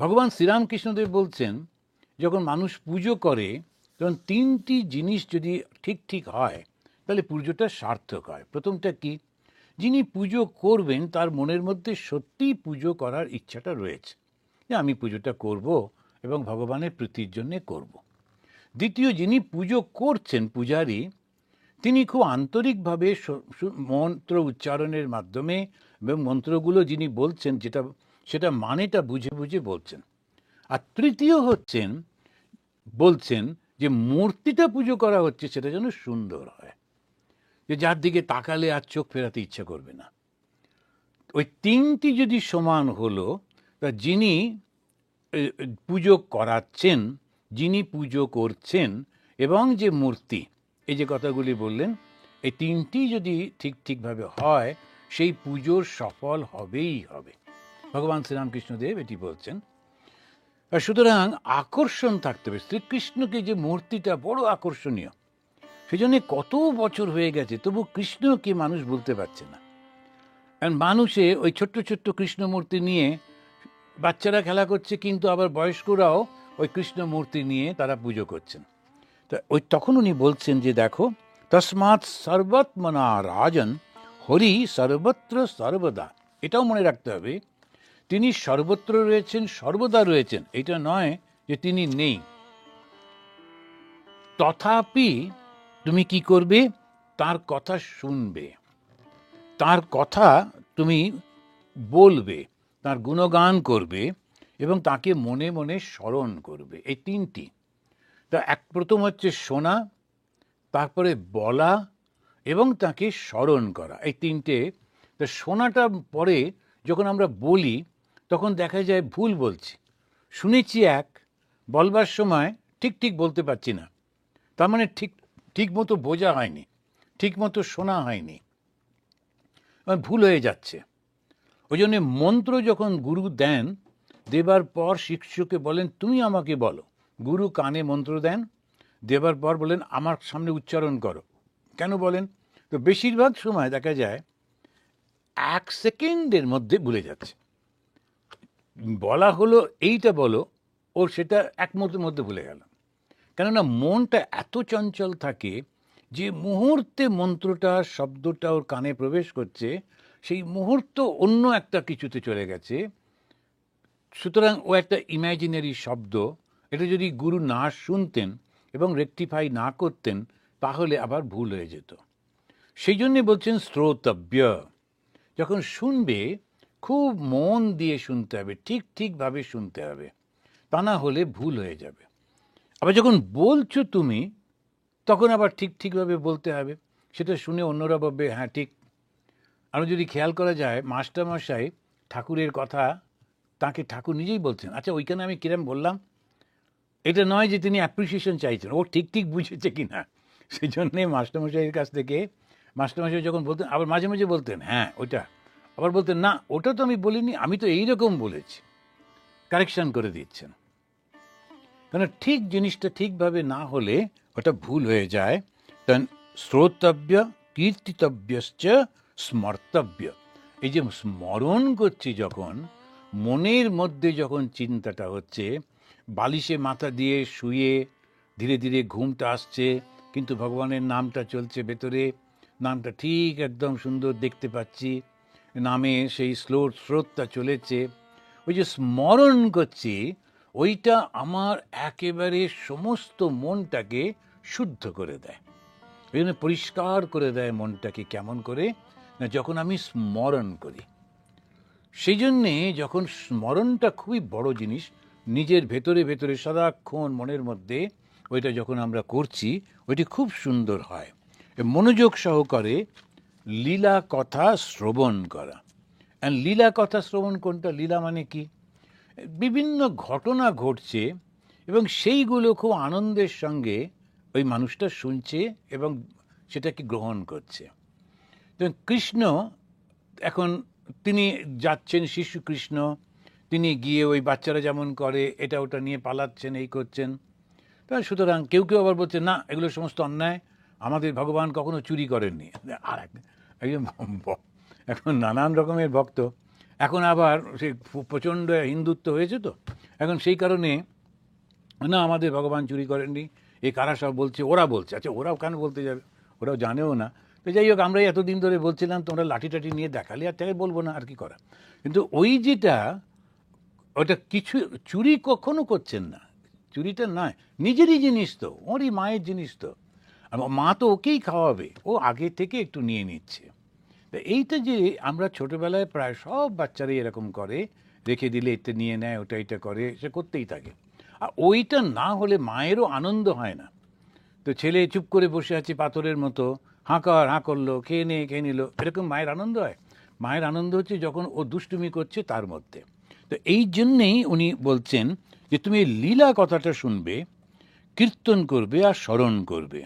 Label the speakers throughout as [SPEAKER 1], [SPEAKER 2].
[SPEAKER 1] ভগবান শ্রীরামকৃষ্ণদেব বলছেন, যখন মানুষ পুজো করে তখন তিনটি জিনিস যদি ঠিক ঠিক হয় তাহলে পুজোটা সার্থক হয়। প্রথমটা কি? যিনি পুজো করবেন তার মনের মধ্যে সত্যিই পুজো করার ইচ্ছাটা রয়েছে, যে আমি পুজোটা করব এবং ভগবানের প্রীতির জন্যে করব। দ্বিতীয়, যিনি পুজো করছেন পূজারী, তিনি খুব আন্তরিকভাবে মন্ত্র উচ্চারণের মাধ্যমে এবং মন্ত্রগুলো যিনি বলছেন সেটা মানেটা বুঝে বুঝে বলছেন। আর তৃতীয় বলছেন যে মূর্তিটা পুজো করা হচ্ছে সেটা যেন সুন্দর হয়, যে যার দিকে তাকালে আর চোখ ফেরাতে ইচ্ছা করবে না। ওই তিনটি যদি সমান হলো, তা যিনি পুজো করাচ্ছেন, যিনি পুজো করছেন এবং যে মূর্তি, এই যে কথাগুলি বললেন, এই তিনটি যদি ঠিক ঠিকভাবে হয় সেই পুজোর সফল হবেই হবে। ভগবান শ্রীরামকৃষ্ণদেব এটি বলছেন। আর সুতরাং আকর্ষণ থাকতে হবে। শ্রীকৃষ্ণকে যে মূর্তিটা বড় আকর্ষণীয়, সেজন্য কত বছর হয়ে গেছে তবু কৃষ্ণকে মানুষ বলতে পারছে না। কারণ মানুষে ওই ছোট্ট ছোট্ট কৃষ্ণ মূর্তি নিয়ে বাচ্চারা খেলা করছে, কিন্তু আবার বয়স্করাও ওই কৃষ্ণ মূর্তি নিয়ে তারা পুজো করছেন। তা তখন উনি বলছেন যে দেখো, তসমাৎ সর্বত্মনা রাজন হরি সর্বত্র সর্বদা। এটাও মনে রাখতে হবে, তিনি সর্বত্র রয়েছেন, সর্বদা রয়েছেন, এটা নয় যে তিনি নেই। তথাপি তুমি কি করবে? তার কথা শুনবে, তার কথা তুমি বলবে, তার গুণগান করবে এবং তাকে মনে মনে স্মরণ করবে। এই তিনটি। তা প্রথম হচ্ছে শোনা, তারপরে বলা এবং তাকে স্মরণ করা, এই তিনটে। তা শোনাটা পরে যখন আমরা বলি তখন দেখা যায় ভুল বলছি। শুনেছি এক, বলবার সময় ঠিক ঠিক বলতে পারছি না, তার মানে ঠিক মতো বোঝা হয়নি, ঠিক মতো শোনা হয়নি, ভুল হয়ে যাচ্ছে। ওই জন্যে মন্ত্র যখন গুরু দেন, দেবার পর শিষ্যকে বলেন তুমি আমাকে বলো। গুরু কানে মন্ত্র দেন, দেবার পর বলেন আমার সামনে উচ্চারণ করো। কেন বলেন? তো বেশিরভাগ সময় দেখা যায় 1 সেকেন্ডের মধ্যে ভুলে যাচ্ছে। বলা হলো এইটা বলো, ওর সেটা 1 মুহূর্তের মধ্যে ভুলে গেল। কেননা মনটা এত চঞ্চল থাকে যে মুহূর্তে মন্ত্রটা, শব্দটা ওর কানে প্রবেশ করছে, সেই মুহূর্ত অন্য একটা কিছুতে চলে গেছে। সুতরাং ও একটা ইমাজিনারি শব্দ, এটা যদি গুরু না শুনতেন এবং রেকটিফাই না করতেন তাহলে আবার ভুল হয়ে যেত। সেই জন্যে বলছেন শ্রোতব্য। যখন শুনবে খুব মন দিয়ে শুনতে হবে, ঠিক ঠিকভাবে শুনতে হবে, তা না হলে ভুল হয়ে যাবে। আবার যখন বলছো তুমি, তখন আবার ঠিক ঠিকভাবে বলতে হবে, সেটা শুনে অন্যরা ভাববে হ্যাঁ ঠিক। আরও যদি খেয়াল করা যায়, মাস্টারমশাই ঠাকুরের কথা তাকে ঠাকুর নিজেই বলছেন, আচ্ছা ওইখানে আমি কিরম বললাম, এটা নয় যে তিনি অ্যাপ্রিসিয়েশন চাইছেন, ও ঠিক ঠিক বুঝেছে কি না। সেই জন্যে মাস্টারমশাইয়ের কাছ থেকে মাস্টারমশাই যখন বলতেন, আবার মাঝে মাঝে বলতেন হ্যাঁ ওইটা, আবার বলতেন না ওটা তো আমি বলিনি, আমি তো এইরকম বলেছি, কারেকশন করে দিচ্ছেন। কেন ঠিক জিনিসটা ঠিকভাবে না হলে ওটা ভুল হয়ে যায়। তখন শ্রোতব্য কীর্তিতব্যশ্চ স্মর্তব্য। এই যে স্মরণ করছি, যখন মনের মধ্যে যখন চিন্তাটা হচ্ছে, বালিশে মাথা দিয়ে শুয়ে ধীরে ধীরে ঘুমটা আসছে, কিন্তু ভগবানের নামটা চলছে ভেতরে, নামটা ঠিক একদম সুন্দর দেখতে পাচ্ছি, নামে সেই স্রোতটা চলেছে, ওই যে স্মরণ করছি, ওইটা আমার একেবারে সমস্ত মনটাকে শুদ্ধ করে দেয়। ওই জন্য পরিষ্কার করে দেয় মনটাকে। কেমন করে না, যখন আমি স্মরণ করি। সেই জন্যে যখন স্মরণটা খুবই বড় জিনিস, নিজের ভেতরে ভেতরে সারাক্ষণ মনের মধ্যে ওইটা যখন আমরা করছি, ওইটি খুব সুন্দর হয়। মনোযোগ সহকারে লীলা কথা শ্রবণ করা। আর লীলা কথা শ্রবণ কোনটা? লীলা মানে কি? বিভিন্ন ঘটনা ঘটছে এবং সেইগুলো খুব আনন্দের সঙ্গে ওই মানুষটা শুনছে এবং সেটাকে গ্রহণ করছে। তো কৃষ্ণ এখন তিনি যাচ্ছেন, শিশু কৃষ্ণ, তিনি গিয়ে ওই বাচ্চারা যেমন করে এটা ওটা নিয়ে পালাচ্ছেন, এই করছেন। তা সুতরাং কেউ কেউ আবার বলছে না এগুলো সমস্ত অন্যায়, আমাদের ভগবান কখনো চুরি করেননি। আর একজন এখন নানান রকমের ভক্ত, এখন আবার সে প্রচণ্ড হিন্দুত্ব হয়েছে, তো এখন সেই কারণে না, আমাদের ভগবান চুরি করেননি, এ কারা সব বলছে, ওরা বলছে। আচ্ছা, ওরাও কেন বলতে যাবে, ওরাও জানেও না। তো যাই হোক, আমরাই এতদিন ধরে বলছিলাম, তোমরা লাঠি টাঠি নিয়ে দেখালে, আর তাই বলবো না, আর কি করা। কিন্তু ওই যেটা, ওটা কিছু চুরি কখনো করছেন না, চুরিটা নয়, নিজেরই জিনিস তো, ওরই মায়ের জিনিস তো, আর মা তো ওকেই খাওয়াবে, ও আগে থেকে একটু নিয়ে নিচ্ছে। তো এইটা যে আমরা ছোটোবেলায় প্রায় সব বাচ্চারাই এরকম করে, রেখে দিলে এটা নিয়ে নেয়, ওটা এটা করে, সে করতেই থাকে। আর ওইটা না হলে মায়েরও আনন্দ হয় না। তো ছেলে চুপ করে বসে আছে পাথরের মতো, হাঁ করলো, খেয়ে নিল, এরকম মায়ের আনন্দ হয়? মায়ের আনন্দ হচ্ছে যখন ও দুষ্টুমি করছে তার মধ্যে। তো এই জন্যেই উনি বলছেন যে তুমি লীলা কথাটা শুনবে, কীর্তন করবে আর স্মরণ করবে।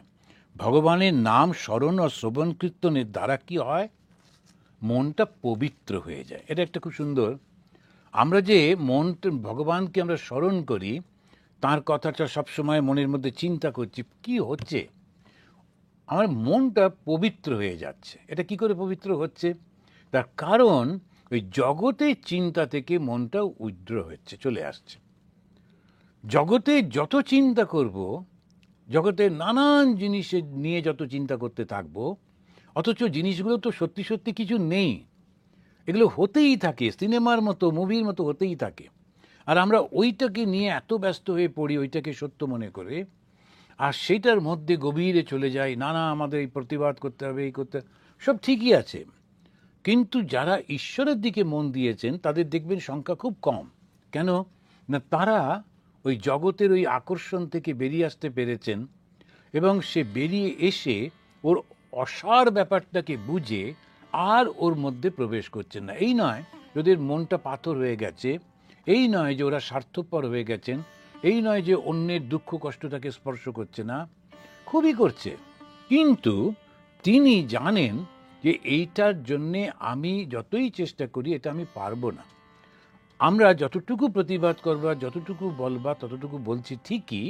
[SPEAKER 1] ভগবানের নাম স্মরণ ও শ্রবণ কীর্তনের দ্বারা কি হয়? মনটা পবিত্র হয়ে যায়। এটা একটা খুব সুন্দর। আমরা যে ভগবানকে আমরা স্মরণ করি, তার কথাটা সবসময় মনের মধ্যে চিন্তা করছি, কি হচ্ছে, আমার মনটা পবিত্র হয়ে যাচ্ছে। এটা কি করে পবিত্র হচ্ছে? তার কারণ ওই জগতের চিন্তা থেকে মনটা উইথড্র হচ্ছে, চলে আসছে। জগতে যত চিন্তা করব, জগতের নানান জিনিসের নিয়ে যত চিন্তা করতে থাকবো, অথচ জিনিসগুলো তো সত্যি সত্যি কিছু নেই, এগুলো হতেই থাকে, সিনেমার মতো, মুভির মতো হতেই থাকে। আর আমরা ওইটাকে নিয়ে এত ব্যস্ত হয়ে পড়ি, ওইটাকে সত্য মনে করে, আর সেটার মধ্যে গভীরে চলে যাই, নানা আমাদের এই প্রতিবাদ করতে হবে, এই করতে, সব ঠিকই আছে। কিন্তু যারা ঈশ্বরের দিকে মন দিয়েছেন তাদের দেখবেন সংখ্যা খুব কম। কেন না, তারা ওই জগতের ওই আকর্ষণ থেকে বেরিয়ে আসতে পেরেছেন, এবং সে বেরিয়ে এসে ওর অসার ব্যাপারটাকে বুঝে আর ওর মধ্যে প্রবেশ করছেন না। এই নয় ওদের মনটা পাথর হয়ে গেছে, এই নয় যে ওরা স্বার্থপর হয়ে গেছেন, এই নয় যে অন্যের দুঃখ কষ্টটাকে স্পর্শ করছে না, খুবই করছে। কিন্তু তিনি জানেন যে এইটার জন্যে আমি যতই চেষ্টা করি, এটা আমি পারবো না। আমরা যতটুকু প্রতিবাদ করবা, যতটুকু বলবা, ততটুকু বলছি ঠিকই,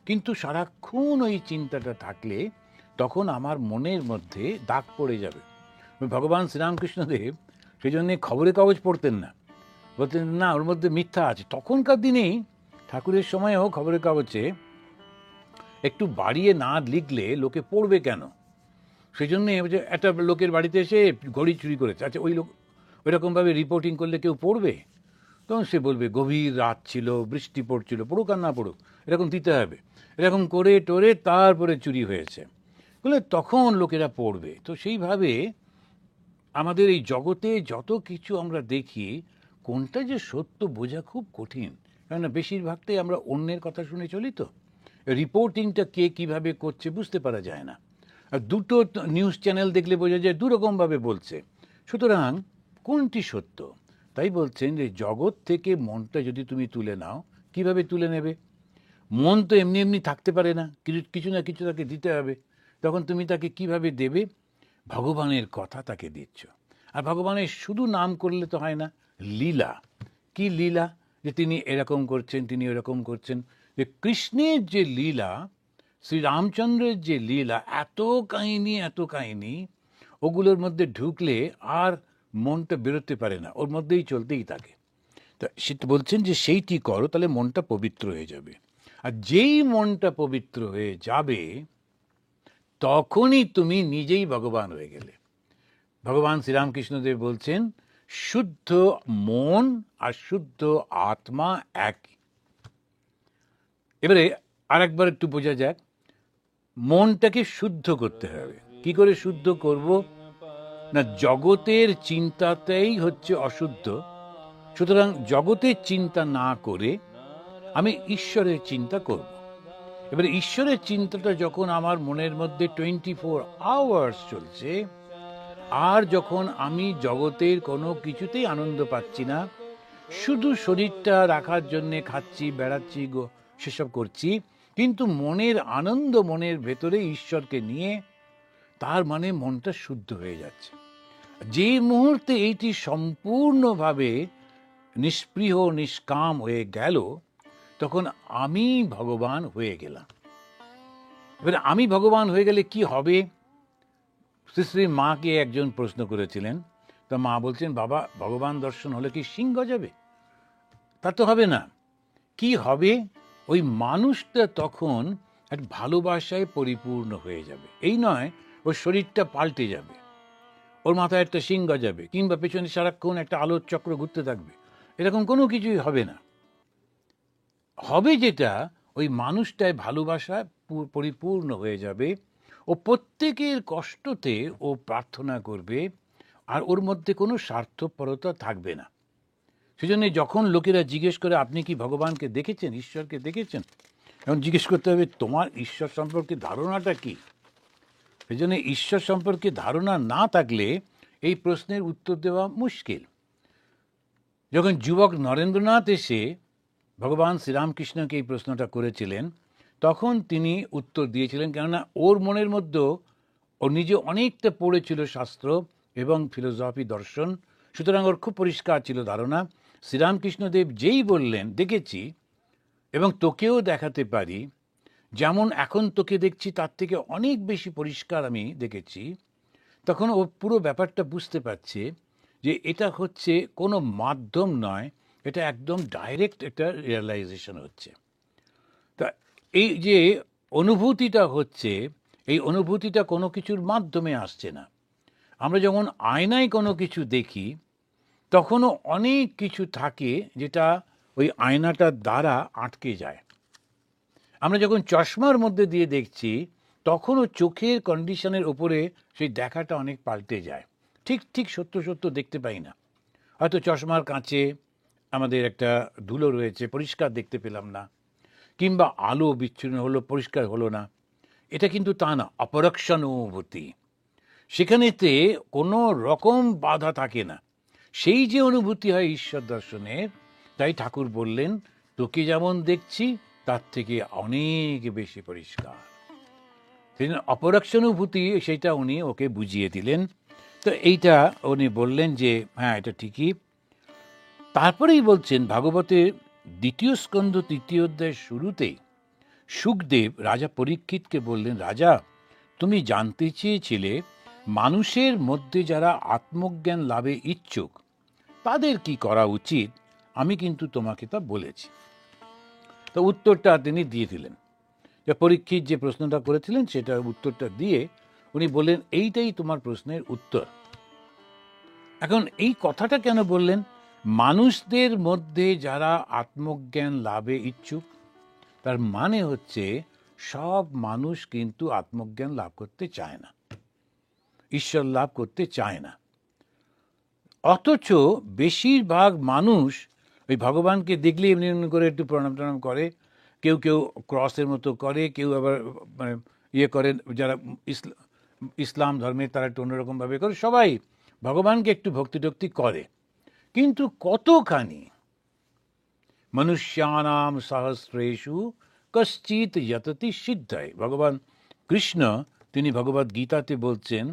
[SPEAKER 1] কিন্তু সারাক্ষণ ওই চিন্তাটা থাকলে তখন আমার মনের মধ্যে দাগ পড়ে যাবে। ভগবান শ্রীরামকৃষ্ণদেব সেই জন্যে খবরের কাগজ পড়তেন না, বলতেন না ওর মধ্যে মিথ্যা আছে। তখনকার দিনেই ঠাকুরের সময়ও খবরের কাগজে একটু বাড়িয়ে না লিখলে লোকে পড়বে কেন, সেই জন্যে একটা লোকের বাড়িতে এসে ঘড়ি চুরি করেছে, আচ্ছা ওই লোক ওইরকমভাবে রিপোর্টিং করলে কেউ পড়বে? তখন সে বলবে গভীর রাত ছিল, বৃষ্টি পড়ছিল, পড়ুক আর না পড়ুক, এরকম দিতে হবে, এরকম করে টোরে তারপরে চুরি হয়েছে বলে তখন লোকেরা পড়বে। তো সেইভাবে আমাদের এই জগতে যত কিছু আমরা দেখি, কোনটা যে সত্য বোঝা খুব কঠিন, কেননা বেশিরভাগটাই আমরা অন্যের কথা শুনে চলি। তো রিপোর্টিংটা কে কিভাবে করছে বুঝতে পারা যায় না। আর দুটো নিউজ চ্যানেল দেখলে বোঝা যায় দুরকমভাবে বলছে। সুতরাং কোনটি সত্য? তাই বলছেন যে জগৎ থেকে মনটা যদি তুমি তুলে নাও, কিভাবে তুলে নেবে? মন তো এমনি এমনি থাকতে পারে না, কিছু না কিছু তাকে দিতে হবে। তখন তুমি তাকে কিভাবে দেবে? ভগবানের কথা তাকে দিচ্ছ। আর ভগবানের শুধু নাম করলে তো হয় না, লীলা। কি লীলা? যে তিনি এরকম করছেন, তিনি এরকম করছেন। যে কৃষ্ণের যে লীলা, শ্রীরামচন্দ্রের যে লীলা, এত কাহিনী, ওগুলোর মধ্যে ঢুকলে আর মনটা বেরোতে পারে না, ওর মধ্যেই চলতেই থাকে। তা সেটা বলছেন যে সেইটি করো, তাহলে মনটা পবিত্র হয়ে যাবে। আর যেই মনটা পবিত্র হয়ে যাবে, তখনই তুমি নিজেই ভগবান হয়ে গেলে। ভগবান শ্রীরামকৃষ্ণদেব বলছেন শুদ্ধ মন আর শুদ্ধ আত্মা একই। এবারে আরেকবার একটু বোঝা যাক, মনটাকে শুদ্ধ করতে হবে। কি করে শুদ্ধ করব? না, জগতের চিন্তাতেই হচ্ছে অশুদ্ধ। সুতরাং জগতের চিন্তা না করে আমি ঈশ্বরের চিন্তা করব। এবারে ঈশ্বরের চিন্তাটা যখন আমার মনের মধ্যে 24 আওয়ার্স চলছে, আর যখন আমি জগতের কোনো কিছুতেই আনন্দ পাচ্ছি না, শুধু শরীরটা রাখার জন্যে খাচ্ছি, বেড়াচ্ছি, সেসব করছি, কিন্তু মনের আনন্দ মনের ভেতরে ঈশ্বরকে নিয়ে, তার মানে মনটা শুদ্ধ হয়ে যাচ্ছে। যে মুহূর্তে এইটি সম্পূর্ণভাবে নিষ্পৃহ নিষ্কাম হয়ে গেল, তখন আমি ভগবান হয়ে গেলাম। এবারে আমি ভগবান হয়ে গেলে কি হবে? শ্রীশ্রীর মাকে একজন প্রশ্ন করেছিলেন, তা মা বলছেন, বাবা, ভগবান দর্শন হলে কি সিংহ যাবে? তা তো হবে না, কি হবে, ওই মানুষটা তখন এক ভালোবাসায় পরিপূর্ণ হয়ে যাবে। এই নয় ওর শরীরটা পাল্টে যাবে, ওর মাথায় একটা শিং গজাবে, কিংবা পেছনে সারাক্ষণ একটা আলোর চক্র ঘুরতে থাকবে, এরকম কোনো কিছুই হবে না। হবে যেটা, ওই মানুষটায় ভালোবাসা পরিপূর্ণ হয়ে যাবে, ও প্রত্যেকের কষ্টতে ও প্রার্থনা করবে, আর ওর মধ্যে কোনো স্বার্থপরতা থাকবে না। সেজন্য যখন লোকেরা জিজ্ঞেস করে আপনি কি ভগবানকে দেখেছেন, ঈশ্বরকে দেখেছেন, এখন জিজ্ঞেস করতে হবে তোমার ঈশ্বর সম্পর্কে ধারণাটা কি। সেই জন্য ঈশ্বর সম্পর্কে ধারণা না থাকলে এই প্রশ্নের উত্তর দেওয়া মুশকিল। যখন যুবক নরেন্দ্রনাথ এসে ভগবান শ্রীরামকৃষ্ণকে এই প্রশ্নটা করেছিলেন, তখন তিনি উত্তর দিয়েছিলেন, কেননা ওর মনের মধ্যে ও নিজে অনেকটা পড়েছিল শাস্ত্র এবং ফিলোসফি, দর্শন, সুতরাং ওর খুব পরিষ্কার ছিল ধারণা। শ্রীরামকৃষ্ণদেব যেই বললেন দেখেছি এবং তোকেও দেখাতে পারি, যেমন এখন তোকে দেখছি তার থেকে অনেক বেশি পরিষ্কার আমি দেখেছি, তখন ও পুরো ব্যাপারটা বুঝতে পারছে যে এটা হচ্ছে কোনো মাধ্যম নয়, এটা একদম ডাইরেক্ট একটা রিয়েলাইজেশন হচ্ছে। তা এই যে অনুভূতিটা হচ্ছে, এই অনুভূতিটা কোনো কিছুর মাধ্যমে আসছে না। আমরা যখন আয়নায় কোনো কিছু দেখি, তখনও অনেক কিছু থাকে যেটা ওই আয়নাটার দ্বারা আটকে যায়। আমরা যখন চশমার মধ্যে দিয়ে দেখছি, তখনও চোখের কন্ডিশনের ওপরে সেই দেখাটা অনেক পাল্টে যায়, ঠিক ঠিক সত্য সত্য দেখতে পাই না। হয়তো চশমার কাঁচে আমাদের একটা ধুলো রয়েছে, পরিষ্কার দেখতে পেলাম না, কিংবা আলো বিচ্ছিন্ন হলো, পরিষ্কার হলো না, এটা কিন্তু তা না, অপরক্ষণ অনুভূতি, সেখানেতে কোনো রকম বাধা থাকে না। সেই যে অনুভূতি হয় ঈশ্বর দর্শনের, তাই ঠাকুর বললেন তোকে যেমন দেখছি তার থেকে অনেক বেশি পরিষ্কার। অপরক্ষানুভূতি, সেইটা উনি ওকে বুঝিয়ে দিলেন। তো এইটা উনি বললেন যে হ্যাঁ এটা ঠিকই। তারপরেই বলছেন ভাগবতের 2 স্কন্ধ 3 অধ্যায়ের শুরুতেই সুখদেব রাজা পরীক্ষিতকে বললেন, রাজা তুমি জানতে চেয়েছিলে মানুষের মধ্যে যারা আত্মজ্ঞান লাভে ইচ্ছুক তাদের কি করা উচিত, আমি কিন্তু তোমাকে তা বলেছি। তো উত্তরটা তিনি দিয়ে দিলেন, যে পরীক্ষিত যে প্রশ্নটা করেছিলেন সেটার উত্তরটা দিয়ে উনি বললেন এইটাই তোমার প্রশ্নের উত্তর। এখন এই কথাটা কেন বললেন, মানুষদের মধ্যে যারা আত্মজ্ঞান লাভে ইচ্ছুক, তার মানে হচ্ছে সব মানুষ কিন্তু আত্মজ্ঞান লাভ করতে চায় না, ঈশ্বর লাভ করতে চায় না। অথচ বেশিরভাগ মানুষ ওই ভগবানকে দেখলে এমনি এমনি করে একটু প্রণাম টনাম করে, কেউ কেউ ক্রসের মতো করে, কেউ আবার মানে ইয়ে করেন, যারা ইসলাম ধর্মের তারা একটু অন্যরকমভাবে করে, সবাই ভগবানকে একটু ভক্তি টক্তি করে, কিন্তু কতখানি। মনুষ্যানাম সহস্রেষু কশ্চিৎ যততি সিদ্ধায়, ভগবান কৃষ্ণ তিনি ভগবদ গীতাতে বলছেন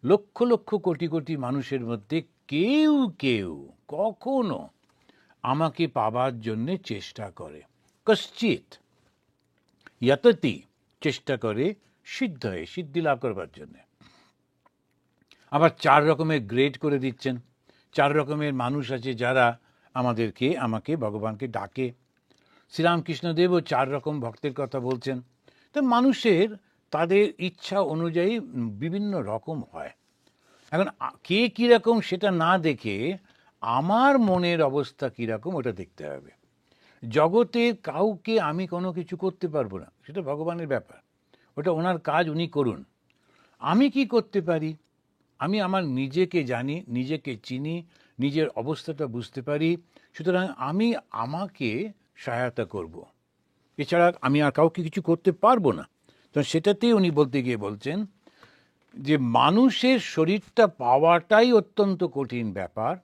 [SPEAKER 1] লক্ষ লক্ষ কোটি কোটি মানুষের মধ্যে কেউ কেউ কখনো আমাকে পাবার জন্যে চেষ্টা করে, কশ্চিৎ যততি চেষ্টা করে, সিদ্ধায় সিদ্ধি লাভ করবার জন্যে। আবার 4 রকমের গ্রেড করে দিচ্ছেন, 4 রকমের মানুষ আছে যারা আমাকে ভগবানকে ডাকে। শ্রীরামকৃষ্ণদেবও 4 রকম ভক্তের কথা বলছেন। তো মানুষের তাদের ইচ্ছা অনুযায়ী বিভিন্ন রকম হয়। এখন কে কীরকম সেটা না দেখে আমার মনের অবস্থা কীরকম ওটা দেখতে হবে। জগতের কাউকে আমি কোনো কিছু করতে পারবো না, সেটা ভগবানের ব্যাপার, ওটা ওনার কাজ, উনি করুন। আমি কি করতে পারি, আমি আমার নিজেকে জানি, নিজেকে চিনি, নিজের অবস্থাটা বুঝতে পারি, সুতরাং আমি আমাকে সহায়তা করব, এছাড়া আমি আর কাউকে কিছু করতে পারবো না। তো সেটাতেই উনি বলতে গিয়ে বলছেন যে মানুষের শরীরটা পাওয়াটাই অত্যন্ত কঠিন ব্যাপার,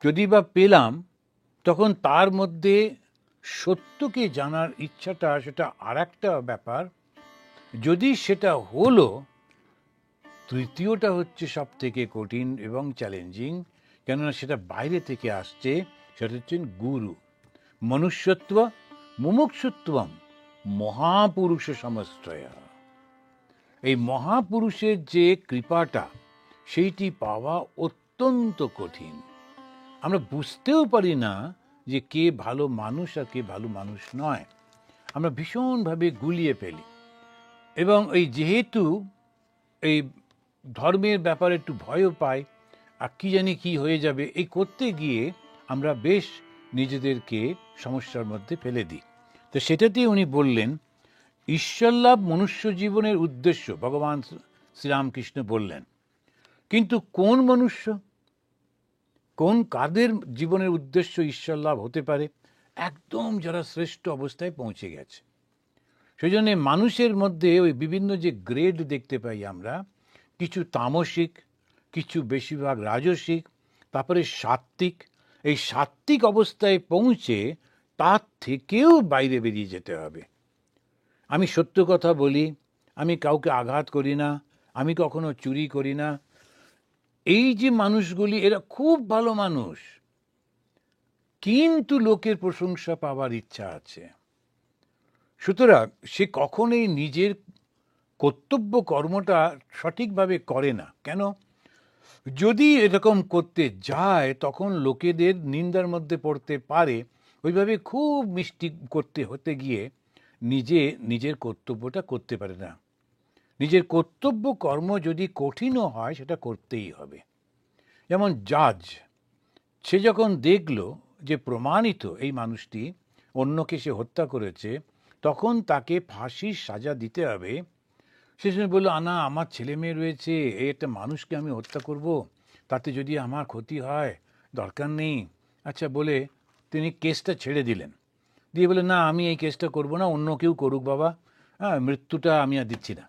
[SPEAKER 1] যদি বা পেলাম তখন তার মধ্যে সত্যকে জানার ইচ্ছাটা, সেটা আর একটা ব্যাপার। যদি সেটা হলো, তৃতীয়টা হচ্ছে সব থেকে কঠিন এবং চ্যালেঞ্জিং, কেননা সেটা বাইরে থেকে আসছে, সেটা হচ্ছেন গুরু। মনুষ্যত্ব মুমুক্ষুত্বম মহাপুরুষ সমশ্রয়, এই মহাপুরুষের যে কৃপাটা সেইটি পাওয়া অত্যন্ত কঠিন। আমরা বুঝতেও পারি না যে কে ভালো মানুষ আর কে ভালো মানুষ নয়, আমরা ভীষণভাবে গুলিয়ে ফেলি। এবং এই যেহেতু এই ধর্মের ব্যাপারে একটু ভয়ও পাই, আর কি জানি কি হয়ে যাবে, এই করতে গিয়ে আমরা বেশ নিজেদেরকে সমস্যার মধ্যে ফেলে দিই। তো সেটাতেই উনি বললেন, ঈশ্বরলাভ মনুষ্য জীবনের উদ্দেশ্য, ভগবান শ্রীরামকৃষ্ণ বললেন। কিন্তু কোন মনুষ্য, কোন কাদের জীবনের উদ্দেশ্য ঈশ্বরলাভ হতে পারে? একদম যারা শ্রেষ্ঠ অবস্থায় পৌঁছে গেছে। সেই জন্য মানুষের মধ্যে ওই বিভিন্ন যে গ্রেড দেখতে পাই আমরা, কিছু তামসিক, কিছু বেশিরভাগ রাজসিক, তারপরে সাত্ত্বিক। এই সাত্ত্বিক অবস্থায় পৌঁছে তার থেকেও বাইরে বেরিয়ে যেতে হবে। আমি সত্য কথা বলি, আমি কাউকে আঘাত করি না, আমি কখনো চুরি করি না। এই যে মানুষগুলি, এরা খুব ভালো মানুষ, কিন্তু লোকের প্রশংসা পাওয়ার ইচ্ছা আছে। সুতরাং সে কখনোই নিজের কর্তব্য কর্মটা সঠিকভাবে করে না। কেন? যদি এরকম করতে যায় তখন লোকেদের নিন্দার মধ্যে পড়তে পারে। ওইভাবে খুব মিষ্টি করতে হতে গিয়ে নিজের কর্তব্যটা করতে পারে না। নিজের কর্তব্য কর্ম যদি কঠিনও হয়, সেটা করতেই হবে। যেমন জাজ, সে যখন দেখল যে প্রমাণিত এই মানুষটি অন্যকে সে হত্যা করেছে, তখন তাকে ফাঁসির সাজা দিতে হবে। সে সময় বললো, না, আমার ছেলে মেয়ে রয়েছে, এই একটা মানুষকে আমি হত্যা করব, তাতে যদি আমার ক্ষতি হয়, দরকার নেই। আচ্ছা বলে তিনি কেসটা ছেড়ে দিলেন। দিয়ে বলে, না, আমি এই কেসটা করব না, অন্য কেউ করুক বাবা, হ্যাঁ, মৃত্যুটা আমি আর দিচ্ছি না।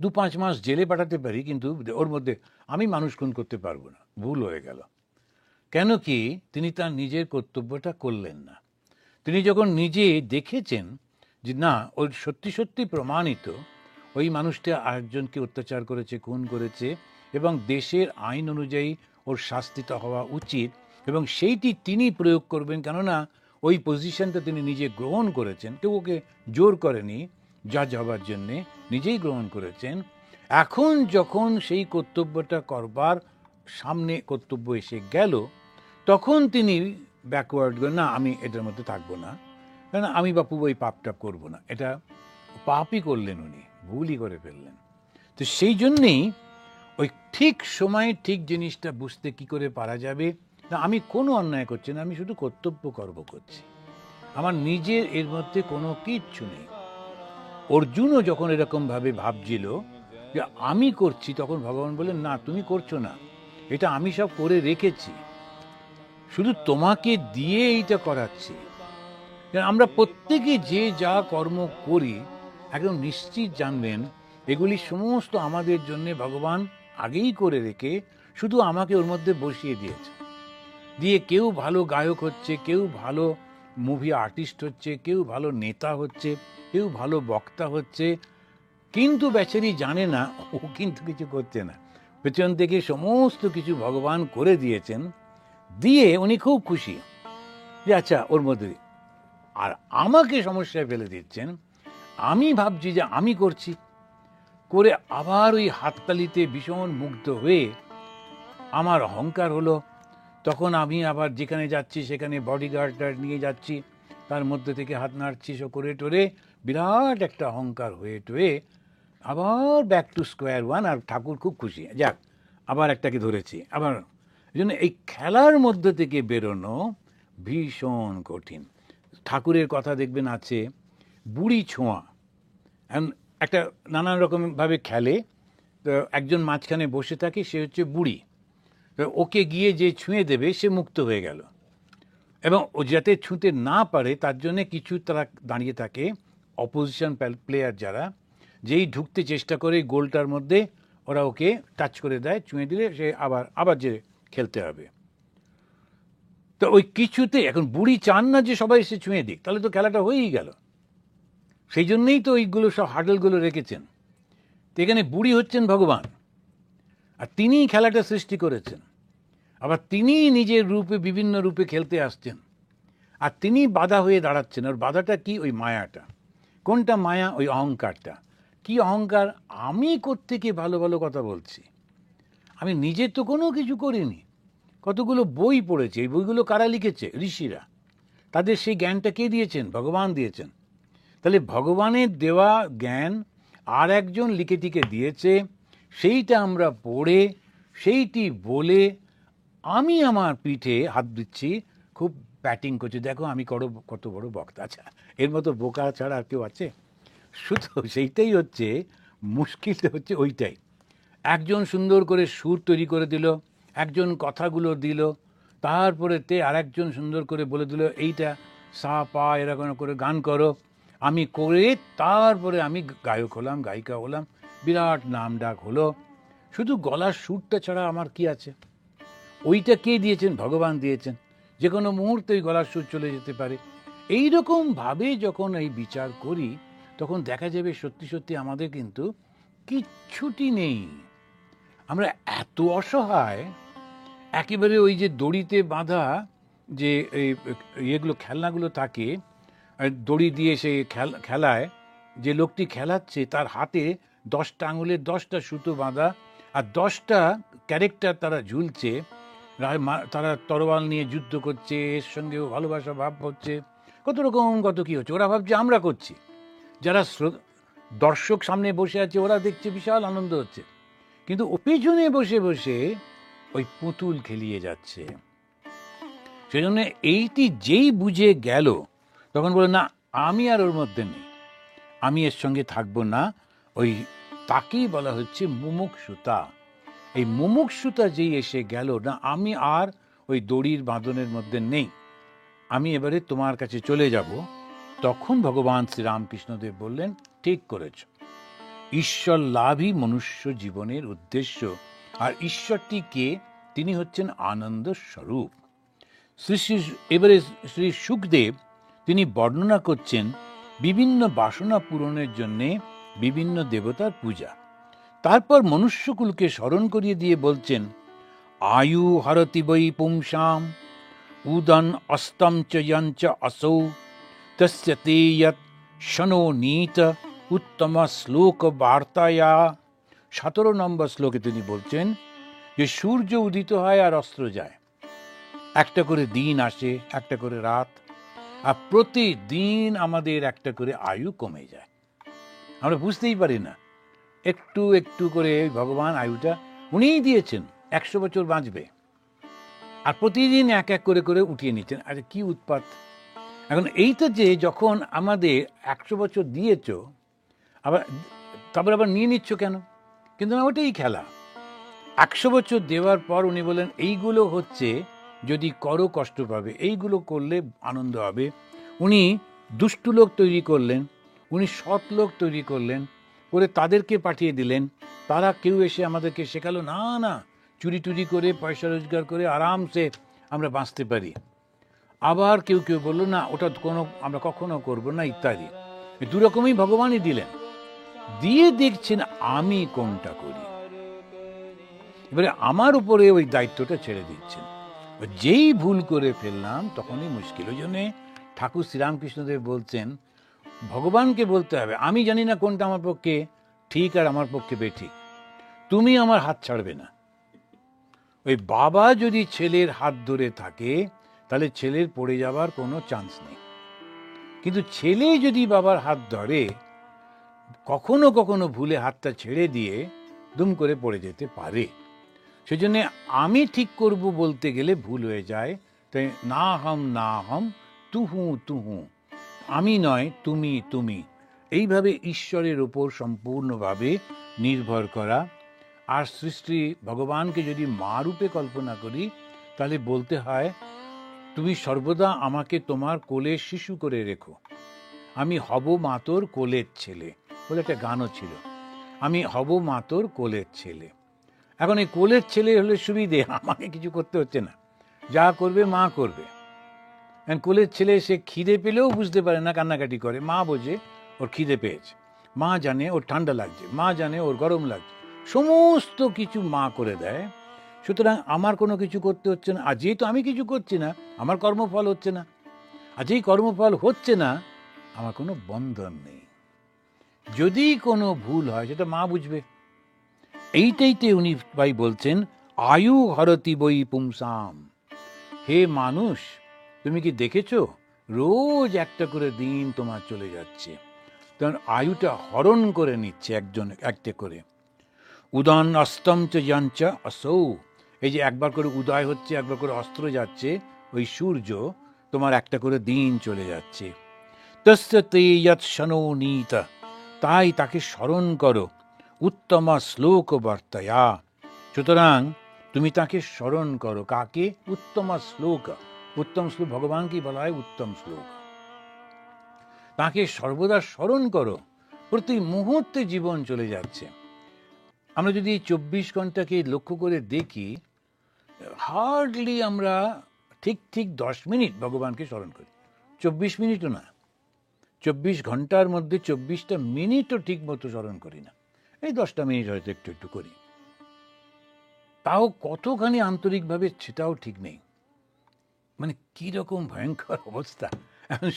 [SPEAKER 1] 2-5 মাস জেলে পাঠাতে পারি, কিন্তু ওর মধ্যে আমি মানুষ খুন করতে পারবো না। ভুল হয়ে গেল। কেন কি তিনি তার নিজের কর্তব্যটা করলেন না। তিনি যখন নিজে দেখেছেন যে না, ওর সত্যি সত্যি প্রমাণিত ওই মানুষটা আরেকজনকে অত্যাচার করেছে, খুন করেছে, এবং দেশের আইন অনুযায়ী ওর শাস্তিটা হওয়া উচিত, এবং সেইটি তিনি প্রয়োগ করবেন। কেননা ওই পজিশনটা তিনি নিজে গ্রহণ করেছেন, কেউ ওকে জোর করেনি জাজ হবার জন্যে, নিজেই গ্রহণ করেছেন। এখন যখন সেই কর্তব্যটা করবার সামনে কর্তব্য এসে গেল, তখন তিনি ব্যাকওয়ার্ড না, আমি এটার মধ্যে থাকবো না, কেন আমি বাপু ওই পাপটা করবো না। এটা পাপই করলেন উনি, ভুলই করে ফেললেন। তো সেই জন্যেই ওই ঠিক সময়ে ঠিক জিনিসটা বুঝতে কি করে পারা যাবে, না আমি কোনো অন্যায় করছি না, আমি শুধু কর্তব্য কর্ম করছি, আমার নিজের এর মধ্যে কোনো কিচ্ছু নেই। অর্জুনও যখন এরকমভাবে ভাবছিল যে আমি করছি, তখন ভগবান বললেন, না, তুমি করছো না, এটা আমি সব করে রেখেছি, শুধু তোমাকে দিয়ে এইটা করাচ্ছি। আমরা প্রত্যেকে যে যা কর্ম করি, একদম নিশ্চিত জানবেন এগুলি সমস্ত আমাদের জন্য ভগবান আগেই করে রেখে শুধু আমাকে ওর মধ্যে বসিয়ে দিয়েছে। দিয়ে কেউ ভালো গায়ক হচ্ছে, কেউ ভালো মুভি আর্টিস্ট হচ্ছে, কেউ ভালো নেতা হচ্ছে, কেউ ভালো বক্তা হচ্ছে, কিন্তু বেচারি জানে না ও কিন্তু কিছু করছে না, পেছন থেকে সমস্ত কিছু ভগবান করে দিয়েছেন। দিয়ে উনি খুব খুশি যে আচ্ছা ওর মধ্যে, আর আমাকে সমস্যায় ফেলে দিচ্ছেন। আমি ভাবছি যে আমি করছি, করে আবার ওই হাততালিতে ভীষণ মুগ্ধ হয়ে আমার অহংকার হলো। তখন আমি আবার যেখানে যাচ্ছি সেখানে বডিগার্ডটা নিয়ে যাচ্ছি, তার মধ্যে থেকে হাত নাড়ছি, সো করে টোরে বিরাট একটা অহংকার হয়ে টয়ে আবার ব্যাক টু স্কোয়ার ওয়ান। আর ঠাকুর খুব খুশি, যাক আবার একটাকে ধরেছি আবার। এই জন্য এই খেলার মধ্যে থেকে বেরোনো ভীষণ কঠিন। ঠাকুরের কথা দেখবেন আছে, বুড়ি ছোঁয়া। এখন একটা নানান রকমভাবে খেলে, তো একজন মাঝখানে বসে থাকে, সে হচ্ছে বুড়ি। ওকে গিয়ে যে ছুঁয়ে দেবে সে মুক্ত হয়ে গেল, এবং ও যাতে ছুঁতে না পারে তার জন্য কিছু তারা দাঁড়িয়ে থাকে অপোজিশন প্লেয়ার, যারা যেই ঢুকতে চেষ্টা করে গোলটার মধ্যে, ওরা ওকে টাচ করে দেয়, ছুঁয়ে দিলে সে আবার যে খেলতে হবে। তো ওই কিছুতে এখন বুড়ি চান না যে সবাই এসে ছুঁয়ে দিক, তাহলে তো খেলাটা হয়েই গেল। সেই জন্যেই তো ওইগুলো সব হার্ডেলগুলো রেখেছেন। তো এখানে বুড়ি হচ্ছেন ভগবান, আর তিনিই খেলাটা সৃষ্টি করেছেন, আবার তিনিই নিজের রূপে বিভিন্ন রূপে খেলতে আসছেন, আর তিনি বাধা হয়ে দাঁড়াচ্ছেন। ওর বাধাটা কি? ওই মায়াটা। কোনটা মায়া? ওই অহংকারটা। কি অহংকার? আমি কোত্থেকে ভালো ভালো কথা বলছি, আমি নিজে তো কোনো কিছু করিনি, কতগুলো বই পড়েছে। এই বইগুলো কারা লিখেছে? ঋষিরা। তাদের সেই জ্ঞানটা কে দিয়েছেন? ভগবান দিয়েছেন। তাহলে ভগবানের দেওয়া জ্ঞান আর একজন লিখে টিকে দিয়েছে, সেইটা আমরা পড়ে সেইটি বলে আমি আমার পিঠে হাত দিচ্ছি, খুব ব্যাটিং করছি, দেখো আমি কত বড় বক্তা। আচ্ছা, এর মতো বোকা ছাড়া আর কেউ আছে? শুধু সেইটাই হচ্ছে মুশকিলটা, হচ্ছে ওইটাই। একজন সুন্দর করে সুর তৈরি করে দিল, একজন কথাগুলো দিল, তারপরে আরেকজন সুন্দর করে বলে দিল এইটা সা পা এরকম করে গান করো, আমি করে তারপরে আমি গায়ক হলাম, গায়িকা হলাম, বিরাট নাম ডাক হলো। শুধু গলার সুরটা ছাড়া আমার কি আছে? ওইটা কে দিয়েছেন? ভগবান দিয়েছেন। যে কোনো মুহূর্তে ওই গলার সুর চলে যেতে পারে। এইরকমভাবে যখন এই বিচার করি, তখন দেখা যাবে সত্যি সত্যি আমাদের কিন্তু কিচ্ছুটি নেই। আমরা এত অসহায়, একেবারে ওই যে দড়িতে বাঁধা যে ইয়েগুলো, খেলনাগুলো থাকে, দড়ি দিয়ে সে খেলায়, যে লোকটি খেলাচ্ছে তার হাতে 10টা আঙুলের 10টা সুতো বাঁধা, আর 10টা ক্যারেক্টার তারা ঝুলছে, তারা তরোয়াল নিয়ে যুদ্ধ করছে, এর সঙ্গেও ভালোবাসা ভাব হচ্ছে, কত রকম কত কি হচ্ছে। ওরা ভাবছে আমরা করছি, যারা দর্শক সামনে বসে আছে ওরা দেখছে, বিশাল আনন্দ হচ্ছে, কিন্তু ও পেছনে বসে বসে ওই পুতুল খেলিয়ে যাচ্ছে। সেজন্য এইটি যেই বুঝে গেল, তখন বলে না আমি আর ওর মধ্যে নেই, আমি এর সঙ্গে থাকবো না। ওই তাকেই বলা হচ্ছে মুমুক্ষুতা। এই মুমুক্ষুতা যেই এসে গেল, না আমি আর ওই দড়ির বাঁধনের মধ্যে নেই, আমি এবারে তোমার কাছে চলে যাব, তখন ভগবান শ্রীরামকৃষ্ণদেব বললেন ঠিক করেছ, ঈশ্বর লাভই মনুষ্য জীবনের উদ্দেশ্য। আর ঈশ্বরটি কে? তিনি হচ্ছেন আনন্দ স্বরূপ। এবারে শ্রী শুকদেব তিনি বর্ণনা করছেন বিভিন্ন বাসনা পূরণের জন্যে বিভিন্ন দেবতার পূজা। তারপর মনুষ্যকুলকে স্মরণ করিয়ে দিয়ে বলছেন, আয়ু হরতি বৈ পুংসাম উদন অস্তম চ যঞ্চ আসৌ তস্য তে যৎ শনো নীত উত্তম শ্লোক বার্তায়া। 17 নম্বর শ্লোকে তিনি বলছেন যে সূর্য উদিত হয় আর অস্ত যায়, একটা করে দিন আসে, একটা করে রাত, আর প্রতিদিন আমাদের একটা করে আয়ু কমে যায়। আমরা বুঝতেই পারি না, একটু একটু করে ভগবান আয়ুটা উনিই দিয়েছেন, 100 বছর বাঁচবে, আর প্রতিদিন এক এক করে করে উঠিয়ে নিচ্ছেন। আরে কি উৎপাত! এখন এইটা যে যখন আমাদের 100 বছর দিয়েছ, তারপর আবার নিয়ে নিচ্ছ কেন? কিন্তু না, ওটাই খেলা। 100 বছর দেওয়ার পর উনি বলেন এইগুলো হচ্ছে, যদি করো কষ্ট পাবে, এইগুলো করলে আনন্দ হবে। উনি দুষ্টু লোক তৈরি করলেন, উনি সৎ লোক তৈরি করলেন, করে তাদেরকে পাঠিয়ে দিলেন। তারা কেউ এসে আমাদেরকে শেখালো না না, চুরি টুরি করে পয়সা রোজগার করে আরামসে আমরা বাঁচতে পারি। আবার কেউ কেউ বললো না, ওটা আমরা কখনো করবো না ইত্যাদি। দুরকমই ভগবানই দিলেন, দিয়ে দেখছেন আমি কোনটা করি। এবারে আমার উপরে ওই দায়িত্বটা ছেড়ে দিচ্ছেন। যেই ভুল করে ফেললাম তখনই মুশকিল। ওই জন্যে ঠাকুর শ্রীরামকৃষ্ণদেব বলছেন, ভগবানকে বলতে হবে আমি জানি না কোনটা আমার পক্ষে ঠিক আর আমার পক্ষে বেঠিক, তুমি আমার হাত ছাড়বে না। ওই বাবা যদি ছেলের হাত ধরে থাকে, তাহলে ছেলের পড়ে যাবার কোনো চান্স নেই। কিন্তু ছেলে যদি বাবার হাত ধরে, কখনো কখনো ভুলে হাতটা ছেড়ে দিয়ে দুম করে পড়ে যেতে পারে। সেজন্য আমি ঠিক করব বলতে গেলে ভুল হয়ে যায়। তাই না হম তুহু তুহু, আমি নয় তুমি তুমি, এইভাবে ঈশ্বরের ওপর সম্পূর্ণভাবে নির্ভর করা। আর সৃষ্টি ভগবানকে যদি মা রূপে কল্পনা করি, তাহলে বলতে হয় তুমি সর্বদা আমাকে তোমার কোলের শিশু করে রেখো, আমি হব মা তোর কোলের ছেলে বলে একটা গানও ছিল, আমি হব মা তোর কোলের ছেলে। এখন এই কোলের ছেলে হলে সুবিধে, আমাকে কিছু করতে হচ্ছে না, যা করবে মা করবে। কোলের ছেলে সে খিদে পেলেও বুঝতে পারে না, কান্নাকাটি করে, মা বোঝে ওর খিদে পেয়েছে, মা জানে ওর ঠান্ডা লাগছে, মা জানে ওর গরম লাগছে, সমস্ত কিছু মা করে দেয়। সুতরাং আমার কোনো কিছু করতে হচ্ছে না। আর যেহেতু আমি কিছু করছি না, আমার কর্মফল হচ্ছে না, আর যেই কর্মফল হচ্ছে না, আমার কোনো বন্ধন নেই। যদি কোনো ভুল হয় সেটা মা বুঝবে। এইটাইতে উনি ভাই বলছেন আয়ু হরতি বৈ পুংসাম। হে মানুষ, তুমি কি দেখেছো রোজ একটা করে দিন তোমার চলে যাচ্ছে, তখন আয়ুটা হরণ করে নিচ্ছে একজন একটা করে। উদান অস্তম চ যঞ্চ অসৌ, এই যে একবার করে উদয় হচ্ছে একবার করে অস্ত্র যাচ্ছে, ওই সূর্য তোমার একটা করে দিন চলে যাচ্ছে। তস্য তে যৎ শনো নীত, তাই তাকে স্মরণ করো। উত্তম শ্লোক বর্তয়া, সুতরাং তুমি তাকে স্মরণ করো। কাকে? উত্তম শ্লোক। উত্তম শ্লোক ভগবানকে বলা হয় উত্তম শ্লোক। তাকে সর্বদা স্মরণ করো। প্রতি মুহূর্তে জীবন চলে যাচ্ছে। আমরা যদি 24 ঘন্টাকে লক্ষ্য করে দেখি, হার্ডলি আমরা ঠিক 10 মিনিট ভগবানকে স্মরণ করি। 24 মিনিটও না, 24 ঘন্টার মধ্যে 24টা মিনিটও ঠিক মতো স্মরণ করি না। এই 10টা মিনিট হয়তো একটু একটু করি, তাও কতখানি আন্তরিকভাবে সেটাও ঠিক নেই। মানে কীরকম ভয়ঙ্কর অবস্থা। এখন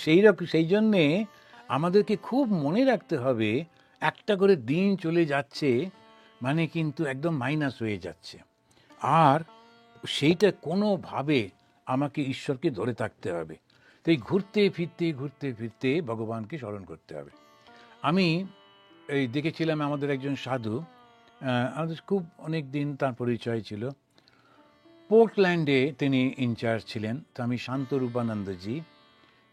[SPEAKER 1] সেই জন্যে আমাদেরকে খুব মনে রাখতে হবে, একটা করে দিন চলে যাচ্ছে মানে কিন্তু একদম মাইনাস হয়ে যাচ্ছে। আর সেইটা কোনোভাবে আমাকে ঈশ্বরকে ধরে থাকতে হবে। তাই ঘুরতে ফিরতে ভগবানকে স্মরণ করতে হবে। আমি এই দেখেছিলাম আমাদের একজন সাধু, আমাদের খুব অনেক দিন তার পরিচয় ছিল। পোর্টল্যান্ডে তিনি ইনচার্জ ছিলেন। তো আমি শান্তরূপানন্দজি,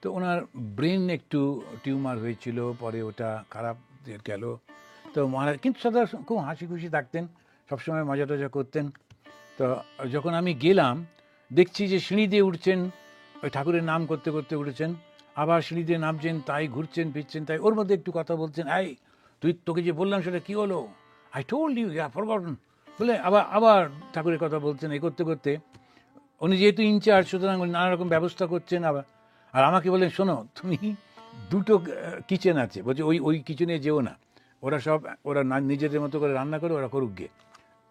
[SPEAKER 1] তো ওনার ব্রেন একটু টিউমার হয়েছিল, পরে ওটা খারাপ গেল। তো মহারাজ কিন্তু সদা খুব হাসি খুশি থাকতেন, সবসময় মজা টজা করতেন। তো যখন আমি গেলাম দেখছি যে সিঁড়ি দিয়ে উঠছেন, ওই ঠাকুরের নাম করতে করতে উঠেছেন, আবার সিঁড়ি দিয়ে নামছেন, তাই ঘুরছেন ফিরছেন, তাই ওর মধ্যে একটু কথা বলছেন, এই তোকে যে বললাম সেটা কি হলো, I told you, yeah forgotten, বলে আবার ঠাকুরের কথা বলছেন। এই করতে করতে উনি যেহেতু ইনচার্জ, সুতরাং নানা রকম ব্যবস্থা করছেন। আর আমাকে বলেন, শোনো তুমি, দুটো কিচেন আছে, বলছে ওই কিচেনে যেও না, ওরা নিজেদের মতো করে রান্না করে, ওরা করুক গে,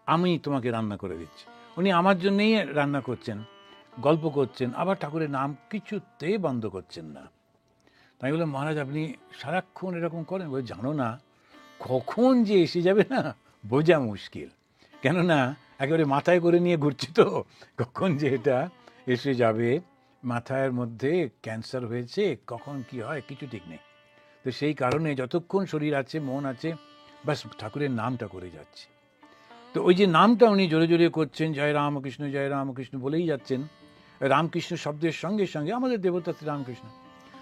[SPEAKER 1] আমি তোমাকে রান্না করে দিচ্ছি। উনি আমার জন্যেই রান্না করছেন, গল্প করছেন, আবার ঠাকুরের নাম কিছুতেই বন্ধ করছেন না। তাই বললাম, মহারাজ আপনি সারাক্ষণ এরকম করেন? বলে, জানো না কখন যে এসে যাবে না বোঝা মুশকিল, কেননা একেবারে মাথায় করে নিয়ে ঘুরছি, তো কখন যে এটা এসে যাবে, মাথার মধ্যে ক্যান্সার হয়েছে, কখন কি হয় কিছু ঠিক নেই। তো সেই কারণে যতক্ষণ শরীর আছে, মন আছে, বাস ঠাকুরের নামটা করে যাচ্ছে। তো ওই যে নামটা উনি জোরে জোরে করছেন, জয় রামকৃষ্ণ বলেই যাচ্ছেন। রামকৃষ্ণ শব্দের সঙ্গে সঙ্গে আমাদের দেবতা শ্রীরামকৃষ্ণ,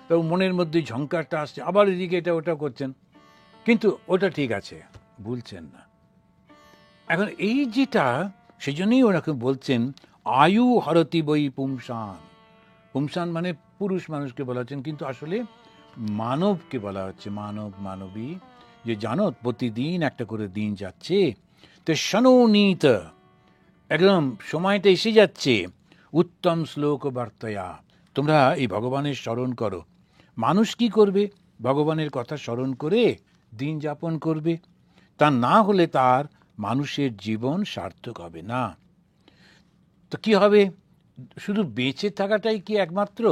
[SPEAKER 1] তো মনের মধ্যে ঝঙ্কারটা আসছে, আবার এদিকে এটা ওটা করছেন, কিন্তু ওটা ঠিক আছে, ভুলছেন না। এখন এই যেটা, সেই জন্যই ওনাকে বলছেন আয়ু হরতি বৈ পুংসান। পুংসান মানে পুরুষ মানুষকে বলা হচ্ছেন, কিন্তু আসলে মানবকে বলা হচ্ছে, মানবী, যে জানো প্রতিদিন একটা করে দিন যাচ্ছে, তো শনোনীত, একদম সময়টা এসে যাচ্ছে। উত্তম শ্লোক বার্তয়া, তোমরা এই ভগবানের স্মরণ করো। মানুষ কি করবে? ভগবানের কথা স্মরণ করে দিন যাপন করবে। তা না হলে তার মানুষের জীবন সার্থক হবে না। তো কি হবে? শুধু বেঁচে থাকাটাই কি একমাত্র?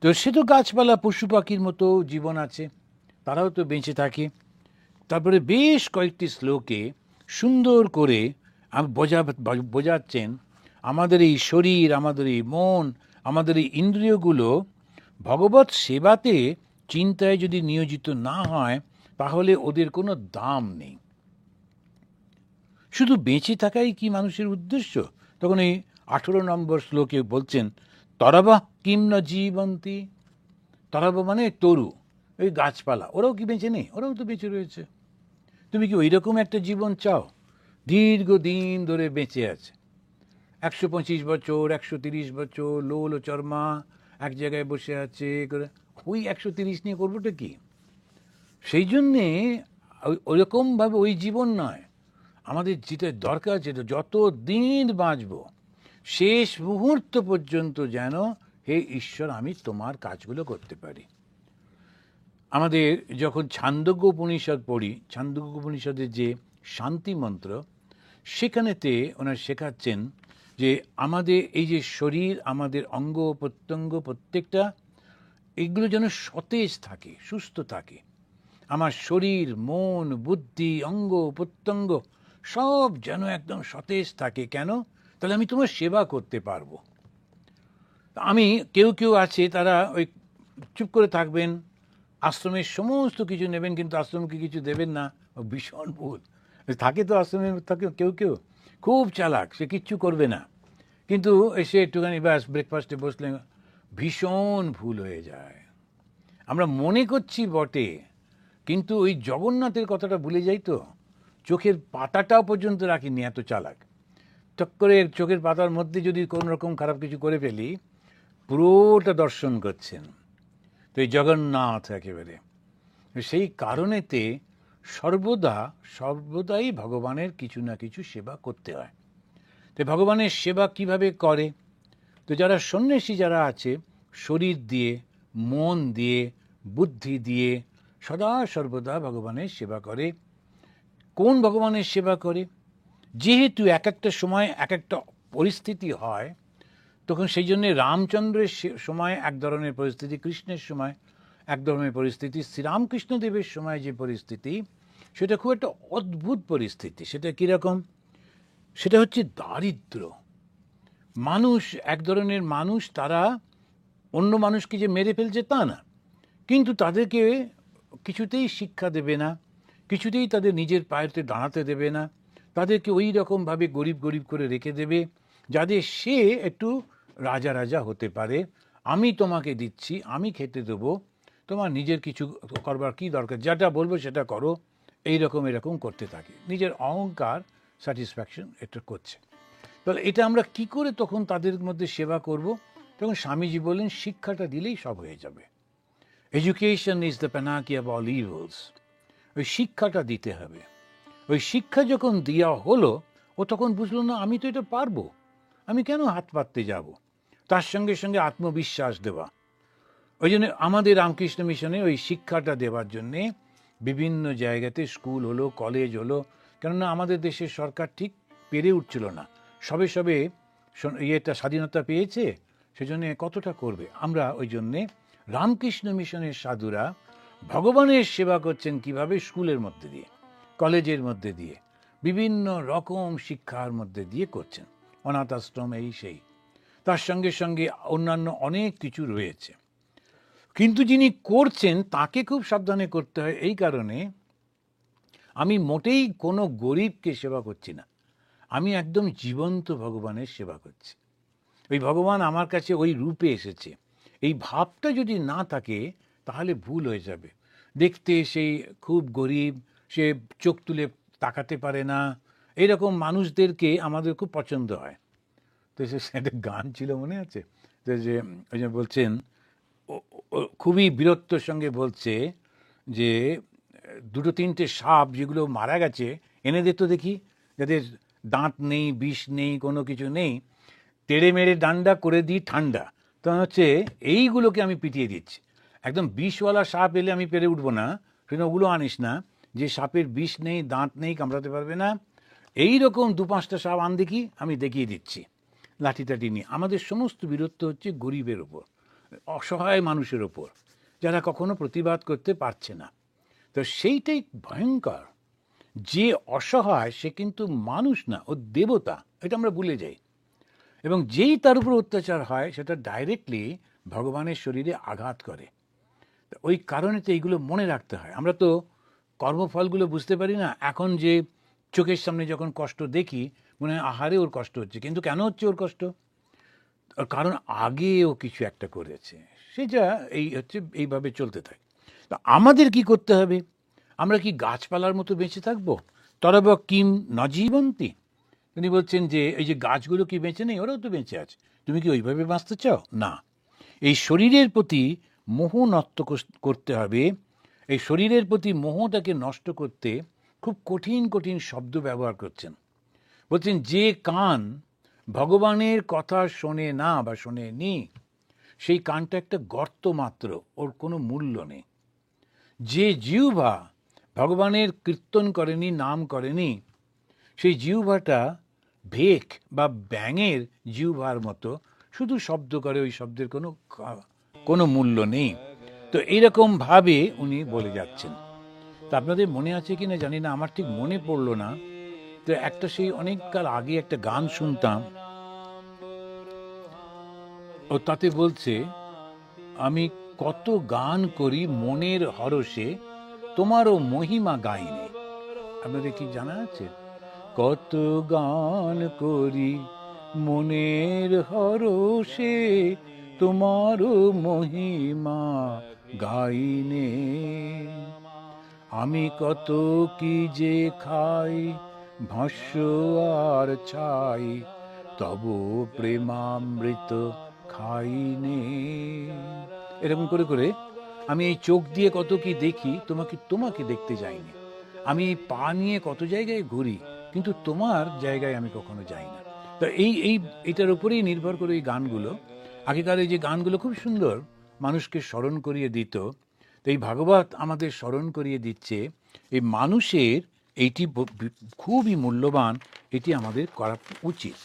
[SPEAKER 1] তো সে তো গাছপালা পশু পাখির মতো জীবন আছে, তারাও তো বেঁচে থাকে। তারপরে বেশ কয়েকটি শ্লোকে সুন্দর করে বোঝাচ্ছেন আমাদের এই শরীর, আমাদের এই মন, আমাদের এই ইন্দ্রিয়গুলো ভগবৎ সেবাতে চিন্তায় যদি নিয়োজিত না হয়, তাহলে ওদের কোনো দাম নেই। শুধু বেঁচে থাকাই কি মানুষের উদ্দেশ্য? তখন এই 18 নম্বর শ্লোকে বলছেন, তরাবা কিম না জীবন্তি। তরাবা মানে তরু, ওই গাছপালা, ওরাও কি বেঁচে নেই? ওরাও তো বেঁচে রয়েছে। তুমি কি ওই রকম একটা জীবন চাও? দীর্ঘদিন ধরে বেঁচে আছে, 125 বছর, 130 বছর, লোল ও চর্মা এক জায়গায় বসে আছে, ওই 130 নিয়ে করবোটা কি? সেই জন্যে ওইরকমভাবে ওই জীবন নয় আমাদের, যেটা দরকার, যেটা যত দিন বাঁচব শেষ মুহূর্ত পর্যন্ত যেন হে ঈশ্বর আমি তোমার কাজগুলো করতে পারি। আমাদের যখন ছান্দোগ্য উপনিষদ পড়ি, ছান্দোগ্য উপনিষদের যে শান্তি মন্ত্র, সেখানেতে ওনার শেখাচ্ছেন যে আমাদের এই যে শরীর, আমাদের অঙ্গ প্রত্যঙ্গ প্রত্যেকটা, এগুলো যেন সতেজ থাকে, সুস্থ থাকে। আমার শরীর, মন, বুদ্ধি, অঙ্গ প্রত্যঙ্গ সব যেন একদম সতেজ থাকে। কেন? তাহলে আমি তোমার সেবা করতে পারবো। আমি কেউ কেউ আছে তারা ওই চুপ করে থাকবেন, আশ্রমের সমস্ত কিছু নেবেন কিন্তু আশ্রমকে কিছু দেবেন না। ভীষণ ভুল। থাকে তো আশ্রমের থাকে কেউ কেউ খুব চালাক, সে কিচ্ছু করবে না, কিন্তু এসে একটুখানি ব্যাস ব্রেকফাস্টে বসলে, ভীষণ ভুল হয়ে যায়। আমরা মনে করছি বটে, কিন্তু ওই জগন্নাথের কথাটা ভুলে যাই তো। চোখের পাতাটাও পর্যন্ত রাখিনি, এত চালাক। টক করে চোখের পাতার মধ্যে যদি কোনো রকম খারাপ কিছু করে ফেলি, পুরোটা দর্শন করছেন। তো এই জগন্নাথ একেবারে সেই কারণেতে সর্বদাই ভগবানের কিছু না কিছু সেবা করতে হয়। তো ভগবানের সেবা কিভাবে করে? তো যারা সন্ন্যাসী যারা আছে, শরীর দিয়ে, মন দিয়ে, বুদ্ধি দিয়ে সদা সর্বদা ভগবানের সেবা করে। কোন ভগবানের সেবা করে? যেহেতু এক একটা সময় এক একটা পরিস্থিতি হয়, তখন সেই জন্যে রামচন্দ্রের সময় এক ধরনের পরিস্থিতি, কৃষ্ণের সময় এক ধরনের পরিস্থিতি, শ্রীরামকৃষ্ণদেবের সময় যে পরিস্থিতি, সেটা খুব একটা অদ্ভুত পরিস্থিতি। সেটা কীরকম? সেটা হচ্ছে দারিদ্র। মানুষ, এক ধরনের মানুষ, তারা অন্য মানুষকে যে মেরে ফেলছে তা না, কিন্তু তাদেরকে কিছুতেই শিক্ষা দেবে না, কিছুতেই তাদের নিজের পায়েতে দাঁড়াতে দেবে না, তাদেরকে ওই রকমভাবে গরিব গরিব করে রেখে দেবে, যাদের সে একটু রাজা রাজা হতে পারে। আমি তোমাকে দিচ্ছি, আমি খেতে দেবো, তোমার নিজের কিছু করবার কি দরকার, যেটা বলবো সেটা করো, এরকম করতে থাকে। নিজের অহংকার, স্যাটিসফ্যাকশন এটা করছে। তাহলে এটা আমরা কি করে তখন তাদের মধ্যে সেবা করব? তখন স্বামীজি বললেন, শিক্ষাটা দিলেই সব হয়ে যাবে। Education is the panacea of all evils. ওই শিক্ষাটা দিতে হবে। ওই শিক্ষা যখন দেওয়া হলো, ও তখন বুঝলো না আমি তো এটা পারবো, আমি কেন হাত পাততে যাব। তার সঙ্গে সঙ্গে আত্মবিশ্বাস দেওয়া। ওই জন্য আমাদের রামকৃষ্ণ মিশনে ওই শিক্ষাটা দেওয়ার জন্যে বিভিন্ন জায়গাতে স্কুল হলো, কলেজ হলো। কেননা আমাদের দেশের সরকার ঠিক পেরে উঠছিল না, সবে সবে ইয়েটা স্বাধীনতা পেয়েছে, সেজন্য কতটা করবে। আমরা ওই জন্যে রামকৃষ্ণ মিশনের সাধুরা ভগবানের সেবা করছেন কিভাবে? স্কুলের মধ্যে দিয়ে, কলেজের মধ্যে দিয়ে, বিভিন্ন রকম শিক্ষার মধ্যে দিয়ে করছেন। অনাথ আশ্রম, এই সেই, তার সঙ্গে সঙ্গে অন্যান্য অনেক কিছু রয়েছে। কিন্তু যিনি করছেন তাকে খুব সাবধানে করতে হয়। এই কারণে আমি মোটেই কোনো গরিবকে সেবা করছি না, আমি একদম জীবন্ত ভগবানের সেবা করছি। ওই ভগবান আমার কাছে ওই রূপে এসেছে, এই ভাবটা যদি না থাকে তাহলে ভুল হয়ে যাবে। দেখতে সেই খুব গরিব, সে চোখ তুলে তাকাতে পারে না, এইরকম মানুষদেরকে আমাদের খুব পছন্দ হয়। তো সে একটা গান ছিল, মনে আছে? তো যে ওই যে বলছেন, খুবই বীরত্বর সঙ্গে বলছে যে দুটো তিনটে সাপ যেগুলো মারা গেছে এনে দে তো দেখি, যাদের দাঁত নেই, বিষ নেই, কোনো কিছু নেই, তেড়ে মেরে ডান্ডা করে দিই ঠান্ডা। তখন হচ্ছে এইগুলোকে আমি পিটিয়ে দিচ্ছি। একদম বিষওয়ালা সাপ এলে আমি পেরে উঠবো না, সেটা ওগুলো আনিস না। যে সাপের বিষ নেই, দাঁত নেই, কামড়াতে পারবে না, এই রকম দু পাঁচটা সাপ আন দেখি, আমি দেখিয়ে দিচ্ছি লাঠি টাঠি নিয়ে। আমাদের সমস্ত বীরত্ব হচ্ছে গরিবের ওপর, অসহায় মানুষের ওপর, যারা কখনো প্রতিবাদ করতে পারছে না। তো সেইটাই ভয়ঙ্কর। যে অসহায় সে কিন্তু মানুষ না, ও দেবতা, এটা আমরা ভুলে যাই। এবং যেই তার উপর অত্যাচার হয় সেটা ডাইরেক্টলি ভগবানের শরীরে আঘাত করে। ওই কারণে তো এইগুলো মনে রাখতে হয়। আমরা তো কর্মফলগুলো বুঝতে পারি না। এখন যে চোখের সামনে যখন কষ্ট দেখি, মনে হয় আহারে ওর কষ্ট হচ্ছে, কিন্তু কেন হচ্ছে ওর কষ্ট? কারণ আগে ও কিছু একটা করেছে, সেটা এই হচ্ছে, এইভাবে চলতে থাকে। তো আমাদের কি করতে হবে? আমরা কি গাছপালার মতো বেঁচে থাকবো? তরব কিম নজীবন্তী। তিনি বলছেন যে এই যে গাছগুলো কি বেঁচে নেই? ওরাও তো বেঁচে আছে। তুমি কি ওইভাবে বাঁচতে চাও? না। এই শরীরের প্রতি মোহ নষ্ট করতে হবে। এই শরীরের প্রতি মোহটাকে নষ্ট করতে খুব কঠিন কঠিন শব্দ ব্যবহার করছেন। বলছেন যে কান ভগবানের কথা শোনে না বা শোনেনি, সেই কানটা একটা গর্ত মাত্র, ওর কোনো মূল্য নেই। যে জিহ্বা ভগবানের কীর্তন করেনি, নাম করেনি, সেই জিহ্বাটা ভেক বা ব্যাঙের জিহ্বার মতো শুধু শব্দ করে, ওই শব্দের কোনো মূল্য নেই। তো এইরকমভাবে উনি বলে যাচ্ছেন। তা আপনাদের মনে আছে কি না জানি না, আমার ঠিক মনে পড়লো না, তো একটা সেই অনেককাল আগে একটা গান শুনতাম, ও তাতে বলছে, আমি কত গান করি মনের হরষে, তোমারও মহিমা গাইনে। আপনাদের কি জানা আছে? কত গান করি মনের হরষে, তোমারও মহিমা গাইনে। আমি কত কি যে খাই ভস্য আর ছাই, তব প্রেমামৃত খাইনে। এরকম করে করে আমি এই চোখ দিয়ে কত কি দেখি, তোমাকে তোমাকে দেখতে যাইনি। আমি এই পা নিয়ে কত জায়গায় ঘুরি, কিন্তু তোমার জায়গায় আমি কখনো যাই না। তো এটার উপরেই নির্ভর করে এই গানগুলো, আগেকার এই যে গানগুলো খুব সুন্দর মানুষকে স্মরণ করিয়ে দিত। তো এই ভাগবত আমাদের স্মরণ করিয়ে দিচ্ছে এই মানুষের এইটি খুবই মূল্যবান, এটি আমাদের করা উচিত।